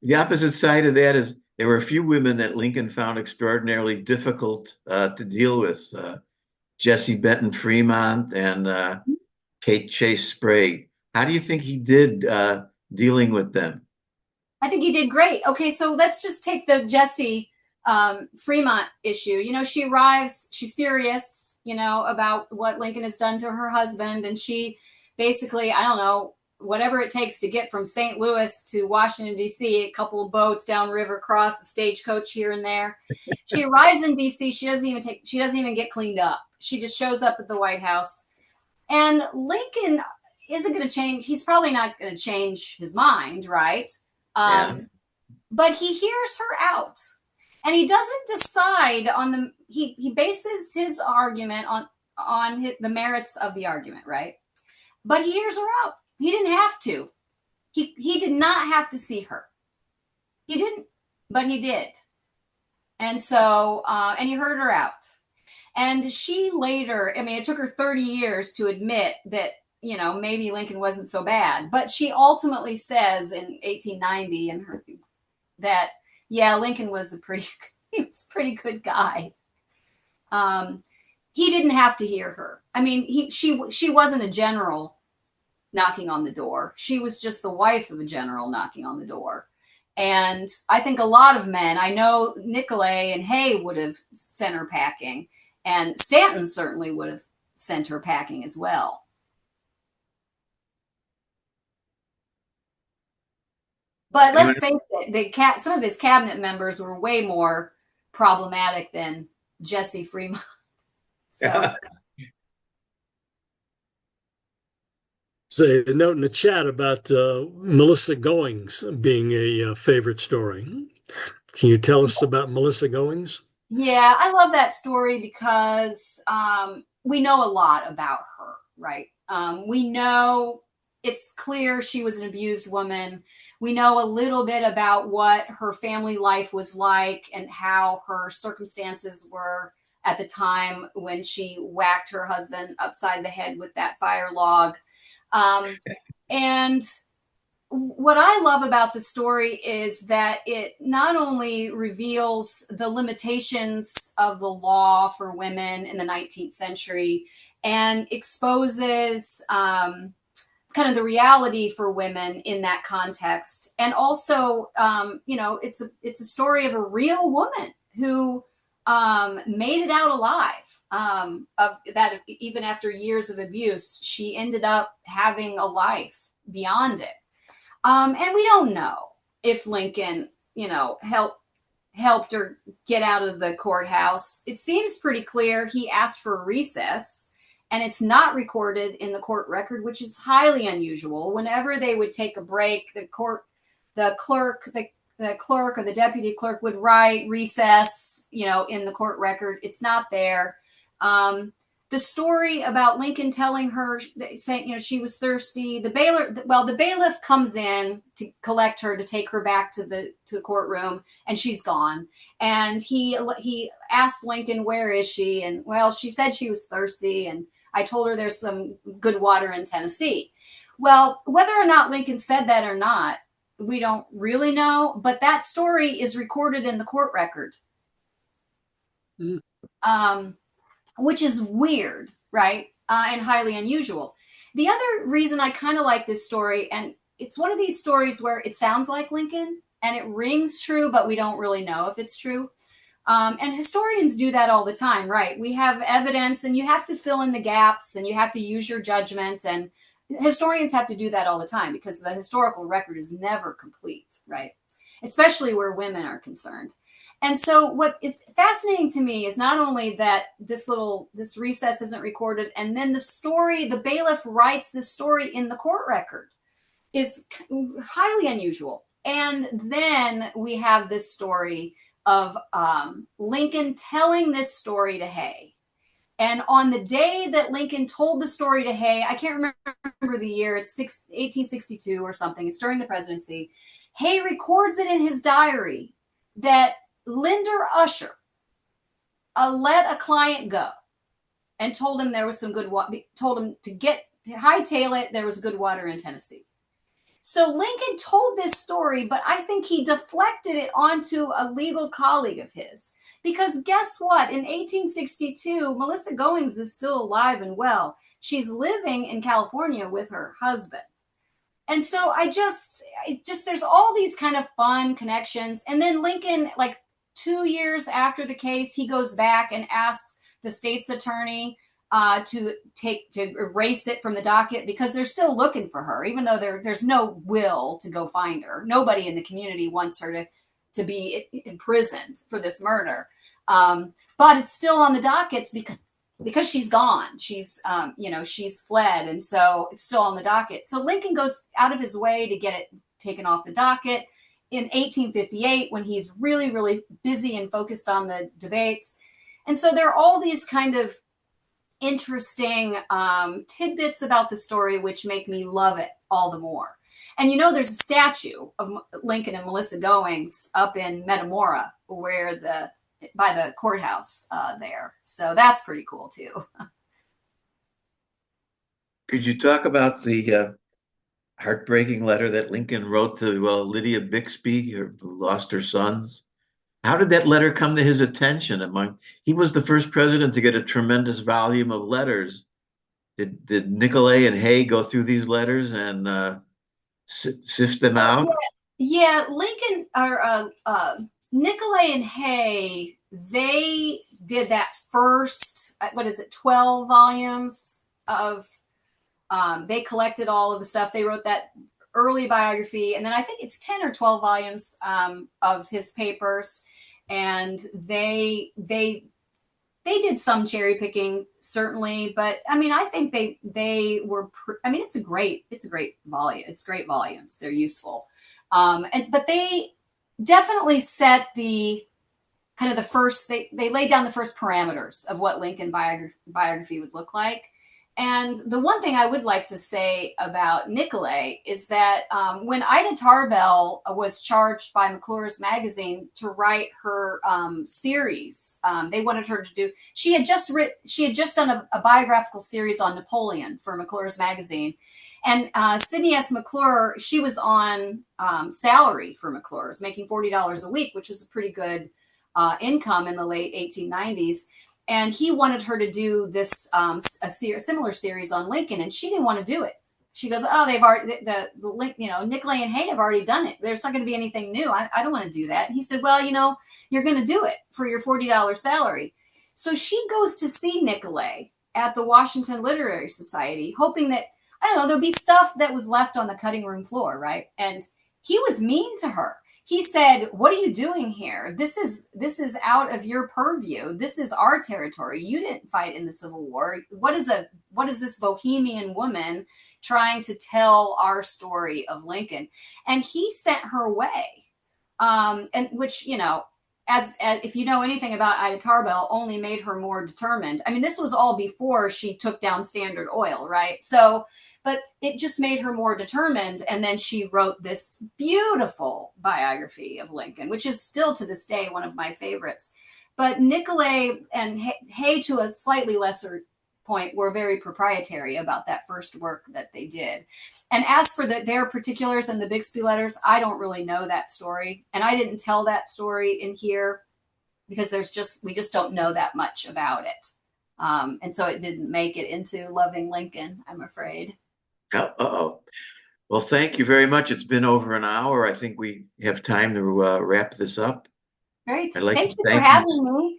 The opposite side of that is there were a few women that Lincoln found extraordinarily difficult to deal with. Jessie Benton Fremont and Kate Chase Sprague. How do you think he did dealing with them? I think he did great. Okay, so let's just take the Jessie Fremont issue. She arrives, she's furious, about what Lincoln has done to her husband. And she basically, I don't know, whatever it takes to get from St. Louis to Washington, D.C., a couple of boats downriver, across the stagecoach here and there. She arrives in D.C. She doesn't even get cleaned up. She just shows up at the White House. And Lincoln isn't going to change. He's probably not going to change his mind, right? But he hears her out. And he doesn't decide on he bases his argument on the merits of the argument, right? But he hears her out. He didn't have to. He did not have to see her. He didn't, but he did. And so, and he heard her out. And she later, it took her 30 years to admit that, maybe Lincoln wasn't so bad. But she ultimately says in 1890 that, yeah, Lincoln was a pretty good guy. He didn't have to hear her. She wasn't a general knocking on the door. She was just the wife of a general knocking on the door. And I think a lot of men, I know Nicolay and Hay would have sent her packing, and Stanton certainly would have sent her packing as well. But let's face it, some of his cabinet members were way more problematic than Jessie Fremont. So. Say a note in the chat about Melissa Goings being a favorite story. Can you tell us about Melissa Goings? Yeah, I love that story because we know a lot about her, right? We know it's clear she was an abused woman. We know a little bit about what her family life was like and how her circumstances were at the time when she whacked her husband upside the head with that fire log. And what I love about the story is that it not only reveals the limitations of the law for women in the 19th century and exposes kind of the reality for women in that context. And also, it's a story of a real woman who made it out alive. Of that, even after years of abuse, she ended up having a life beyond it. And we don't know if Lincoln, helped her get out of the courthouse. It seems pretty clear he asked for a recess, and it's not recorded in the court record, which is highly unusual. Whenever they would take a break, the clerk or the deputy clerk would write recess, in the court record. It's not there. The story about Lincoln telling her, saying, she was thirsty. The bailiff comes in to collect her, to take her back to the courtroom, and she's gone. And he asks Lincoln, where is she? And well, she said she was thirsty, and I told her there's some good water in Tennessee. Well, whether or not Lincoln said that or not, we don't really know, but that story is recorded in the court record. Which is weird, right? And highly unusual. The other reason I kind of like this story, and it's one of these stories where it sounds like Lincoln and it rings true, but we don't really know if it's true. And historians do that all the time, right? We have evidence and you have to fill in the gaps and you have to use your judgment. And historians have to do that all the time because the historical record is never complete, right? Especially where women are concerned. And so what is fascinating to me is not only that this recess isn't recorded, and then the bailiff writes the story in the court record is highly unusual. And then we have this story of Lincoln telling this story to Hay. And on the day that Lincoln told the story to Hay, I can't remember the year, it's 1862 or something, it's during the presidency, Hay records it in his diary that Linder Usher let a client go and told him there was some good water, told him to hightail it, there was good water in Tennessee. So Lincoln told this story, but I think he deflected it onto a legal colleague of his. Because guess what? In 1862, Melissa Goings is still alive and well. She's living in California with her husband. And so there's all these kind of fun connections. And then Lincoln, like 2 years after the case, he goes back and asks the state's attorney to erase it from the docket because they're still looking for her, even though there's no will to go find her. Nobody in the community wants her to be imprisoned for this murder. But it's still on the dockets because she's gone. She's fled. And so it's still on the docket. So Lincoln goes out of his way to get it taken off the docket in 1858 when he's really, really busy and focused on the debates. And so there are all these kind of interesting tidbits about the story which make me love it all the more. And there's a statue of Lincoln and Melissa Goings up in Metamora by the courthouse there. So that's pretty cool too. Could you talk about the heartbreaking letter that Lincoln wrote to Lydia Bixby, who lost her sons? How did that letter come to his attention? He was the first president to get a tremendous volume of letters. Did Nicolay and Hay go through these letters and sift them out? Yeah, Lincoln or Nicolay and Hay, they did that first, 12 volumes of, they collected all of the stuff. They wrote that early biography, and then I think it's 10 or 12 volumes of his papers. And they did some cherry picking, certainly, but I think they were. It's a great volume. It's great volumes. They're useful, but they definitely set the kind of the first. They laid down the first parameters of what Lincoln biography would look like. And the one thing I would like to say about Nicolay is that when Ida Tarbell was charged by McClure's magazine to write her series, they wanted her to do. She had just done a biographical series on Napoleon for McClure's magazine, and Sidney S. McClure, she was on salary for McClure's, making $40 a week, which was a pretty good income in the late 1890s. And he wanted her to do this a similar series on Lincoln, and she didn't want to do it she goes, oh, they've already, Nicolay and Hay have already done it. There's not going to be anything new. I don't want to do that. And he said, well, you're going to do it for your $40 salary. So she goes to see Nicolay at the Washington Literary Society, hoping that, I don't know, there'll be stuff that was left on the cutting room floor, right? And he was mean to her. He said, what are you doing here? This is out of your purview. This is our territory. You didn't fight in the Civil War. What is this bohemian woman trying to tell our story of Lincoln? And he sent her away. And which, as if you know anything about Ida Tarbell, only made her more determined. I mean, this was all before she took down Standard Oil, right? So, but it just made her more determined. And then she wrote this beautiful biography of Lincoln, which is still to this day one of my favorites. But Nicolay and Hay, to a slightly lesser point, were very proprietary about that first work that they did. And as for their particulars and the Bixby letters, I don't really know that story. And I didn't tell that story in here because we just don't know that much about it. And so it didn't make it into Loving Lincoln, I'm afraid. Uh-oh. Well, thank you very much. It's been over an hour. I think we have time to wrap this up. Great. I'd like Thank to you for thank having me.